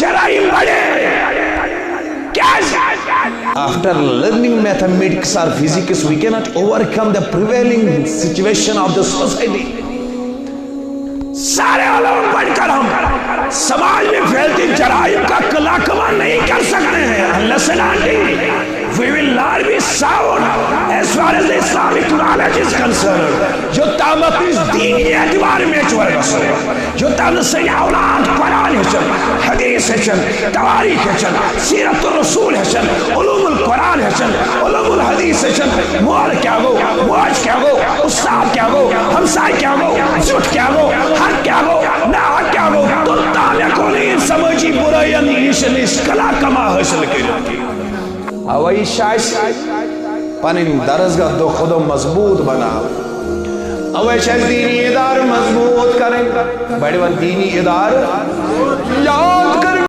جرائم بڑھے. After learning mathematics or physics, we cannot overcome the prevailing situation of the society. سارے علوم پڑھ کر ہم سماج میں پھیلتی جرائم کا کلاکما نہیں کر سکتے ہیں. Listen auntie, we will not be sound as far as the Islamic knowledge is concerned. جو تامتیز دینی اعتبار میں چور رسول, جو تامتیز اولاد قرآن حسن, حدیث حسن, تواریخ حسن, سیرت الرسول حسن, علوم القرآن حسن, علوم الحدیث حسن, مول کیا گو, موج کیا گو, استاد کیا گو, ہمسائے کیا گو, جھوٹ کیا گو, حق کیا گو, نہ کیا گو, تو تعلق نہیں سمجھی برائیان ایشن اس کلاکما حاصل کریں. اوائی شاش پنن درسگاہ دو خودو مضبوط بنا. اوائی شاش دینی ادار مضبوط کریں. بڑی ون دینی ادار